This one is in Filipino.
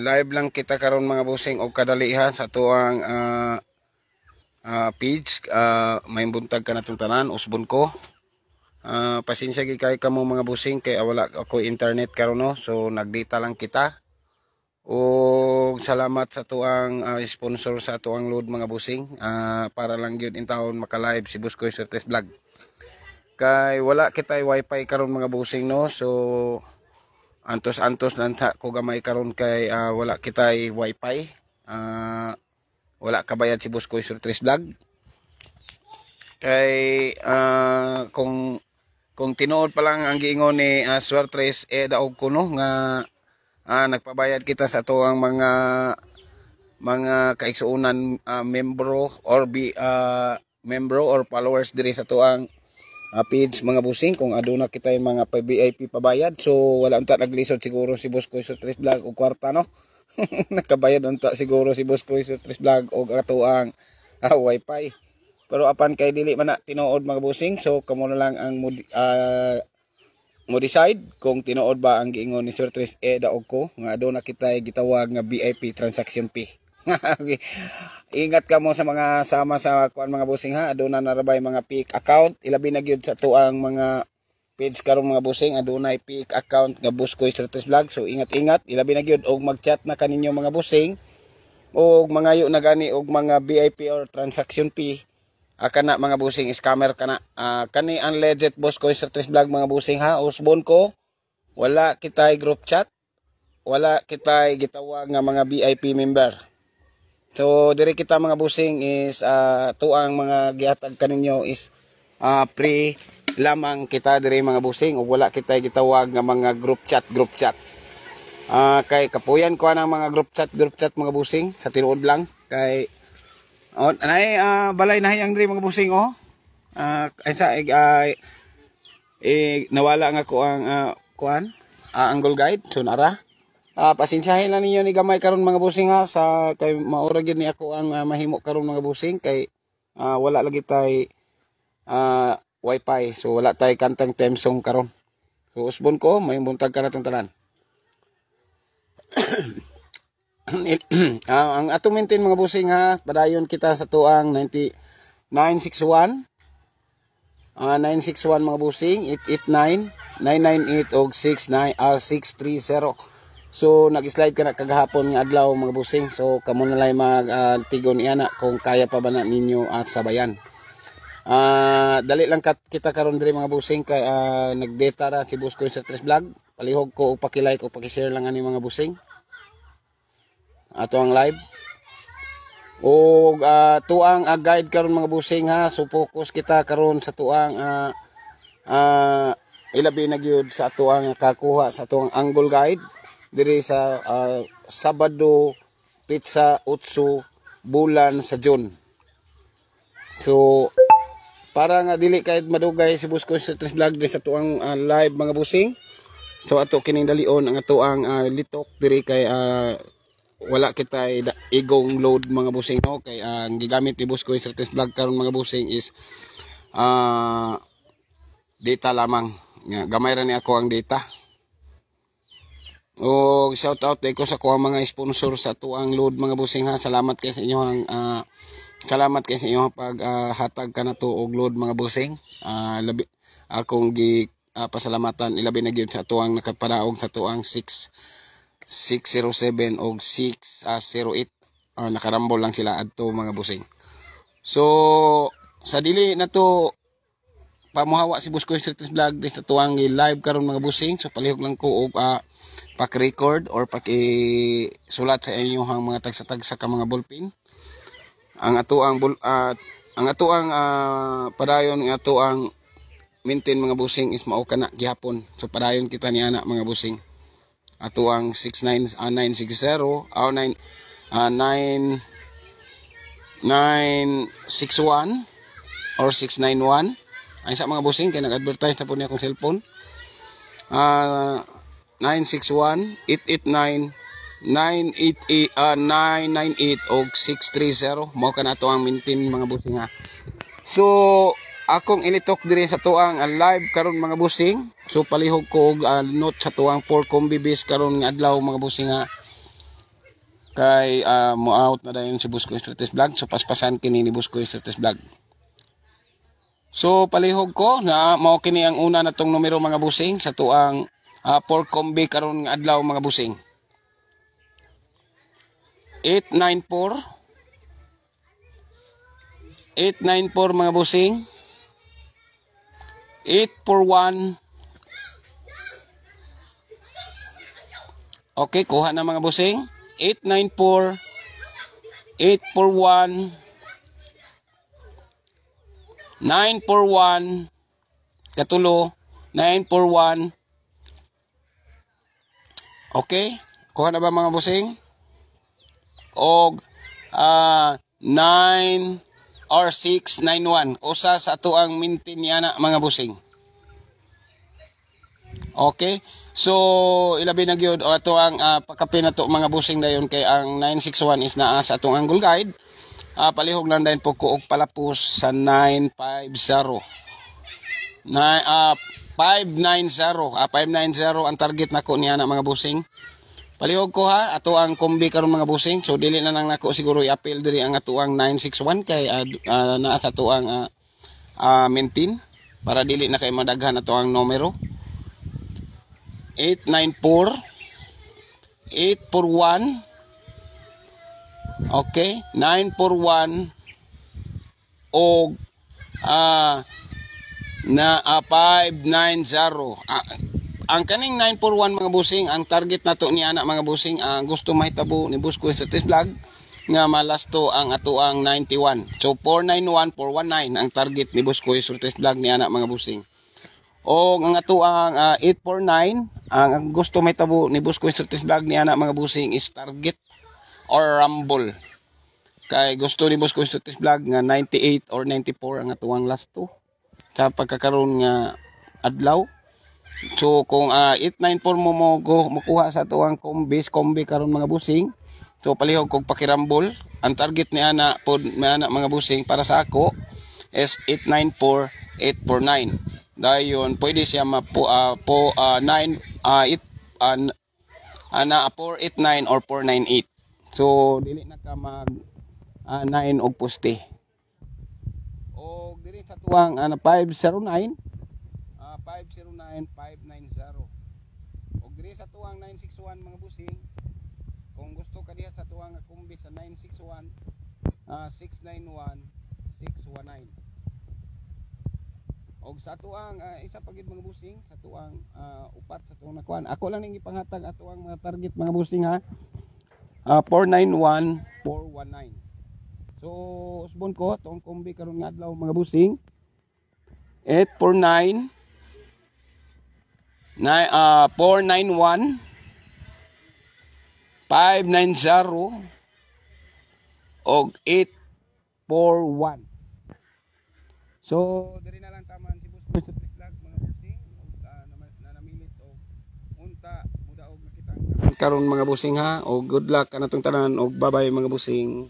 Live lang kita karon mga busing og kadalihan sa tuang page. May buntag ka natong tanan, usbon ko. Pasensya gi kay kamo mga busing kay wala ako internet karon no. So nagdata lang kita. O salamat sa tuang sponsor sa tuang load mga busing. Para lang gyud in taon maka-live si Buskoy Surtes Vlog. Kay wala kitay wifi karon mga busing no. So antos nanta ko gamay karon kay wala kitay wifi. Wala kabayad si Buskoy Surtes Vlog. Kay kung tinuod pa lang ang giingon ni Suartres daog kuno nga nagpabayad kita sa tuang mga kaigsuunan membro or followers diri sa tuang page mga busing. Kung aduna kita yung mga VIP pabayad, so wala unta naglisod siguro si Buskoy Surtes Vlog og kwarta no. Nakabayad unta siguro si Buskoy Surtes Vlog og atuang wifi. Pero apan kay dili man na tinuod mga busing, so kamo na lang ang mo decide kung tinuod ba ang giingon ni Surtres daog ko nga aduna kita gitawag nga VIP transaction fee. Ingat ka mo sa mga sama sa kuan mga busing ha, aduna na rabay mga fake account, ilabi na gyud sa tuang mga page karon mga busing, aduna fake account nga Buskoy Surtes Vlog. So ingat ilabi na gyud og mag-chat na kaninyo mga busing og mangayo na gani og mga VIP or transaction fee. Kana mga busing scammer kana. Kani ang legit Buskoy Surtes Vlog mga busing ha, usbon ko wala kitay group chat, wala kitay gitawag nga mga VIP member. So diri kita mga busing is tuang mga gihatag kaninyo is free lamang kita diri mga busing ug wala kitay gitawag nga mga group chat. Kay kapuyan ko ang mga group chat mga busing sa tinuod lang kay anay balay na hayang diri mga busing nawala nga ko ang kuan angle guide. So nara pasensyahin lang ninyo ni gamay karon mga busing ha, sa kay maura gyud ni ako ang mahimo karon mga busing kay wala lagi tay wifi, so wala tay kantang time song karon. So usbon ko may buntag ka natong tanan. Ang ato maintain mga busing ha, padayon kita sa tuang 961 mga busing 889 998 og 630. So nag-slide ka na kagahapon nga adlaw mga busing, so kamo na lay magtigon iana kung kaya pa ba na ninyo at sabayan. Dali lang kita karon diri mga busing kay nagdata ra si Buskoy Surtes Vlog. Palihog ko og paki-like o paki-share lang ani mga busing ato ang live. Og tuang guide karon mga busing ha, so focus kita karon sa tuang ilabi na gyud sa tuang kakuha sa tuang angle guide diri sa Sabado Pizza 8 bulan sa June. So para nga dili kahit madugay si Buskoy Surtes Vlog diri sa tuang live mga busing, so ato kining dalion ang atuang litok diri kay wala kitay igong load mga busing no, kay ang gigamit ni Buskoy Surtes Vlog karon mga busing is data lamang nga, gamay ra ni ako ang data. O shout out ko sa kuha mga sponsor sa tuang load mga busing ha. Salamat kay sa inyo pag hatag ka na to og load mga busing. Labi akong pasalamatan ilabi na gyud sa tuang nakapadaog sa tuang 607 og 608. Nakarambol lang sila adto mga busing. So sa dili na to pamuhawa si Buskoy Surtes Vlog sa tuang live karon mga busing, so palihog lang ko og paki-record or paki-sulat sa inyong mga tagsa-tagsa ka mga ballpen. Ang atuang padayon nga atuang maintain mga busing is mao kana gihapon. So padayon kita ni ana mga busing. Atuang 960 961 or 691 ay sa mga busing kay nag-advertise na po niya akong cellphone. 961-889-998 og 630 mao kana to ang maintain mga busing ha. So akong ilitok diri sa tuang live karon mga busing, so palihog ko og note sa tuang 4 combi base karon nga adlaw mga busing ha. Kay mo out na dayon si Buskoy Street Vlog, so paspasan kini ni Buskoy Street Vlog. So palihog ko na mao kini ang una natong numero mga busing sa tuang pork combi karon nga adlaw mga busing. 894 mga busing. 841. Okay, kuha na mga busing. 894 841 941 katulo 941. Okay, kuha na ba mga busing? Og 9 or 691 usa sa ato ang mintin niya na mga busing. Okay, so ilabi na gyud o ato ang pakapin na to mga busing dayon kay ang 961 is naa sa atong angle guide. Palihog lang dayon po ko og palapos sa 950 590 ang target nako niya na mga busing. Palihog ko ha, ato ang kombi karon mga busing. So dili na lang nako siguro i-appeal diri ang ato ang 961 kay naa sa ato ang maintain para dili na kay madaghan ato ang numero. 894 841 okay 941 og 590. Ang kaning 941 mga busing, ang target nato ni ana mga busing, gusto mahitabo ni Buskoy Street Vlog nga malasto ang ato ang 91. So 491 419 ang target ni Buskoy Street Vlog ni ana mga busing. O ang ato ang 849 ang gusto mahitabo ni Buskoy Street Vlog ni ana mga busing is target or rumble. Kay gusto ni Buskoy Street Vlog nga 98 or 94 ang ato ang last two sa pagkakaroon nga adlaw. So kung 894 mo makuha sa tuwang kombi karon mga busing, so palihog kog pakirambol, ang target ni ana pod mga busing para sa ako is 894 849. Dayon pwede siya mapo 9 489 or 498. So dili na ka mag 9 og poste. O diri sa tuwang 509 509 590. Og diri sa tuwang 961 mga busing, kung gusto ka diha sa tuwang kombi sa 961 691 619. Og sa tuwang isa pagid mga busing sa tuwang upat sa tuwang nakuan. Ako lang ning ipanghatag ato ang mga target mga busing ha. 491 419. So usbon ko tuong kombi karon nga adlaw mga busing 849 491 590 og 841. So diri na lang taman si Buskoy Street Vlog mga busing na namilit og unta mudaog nakita karon mga busing ha. Og good luck kanatong tanan og bye bye mga busing.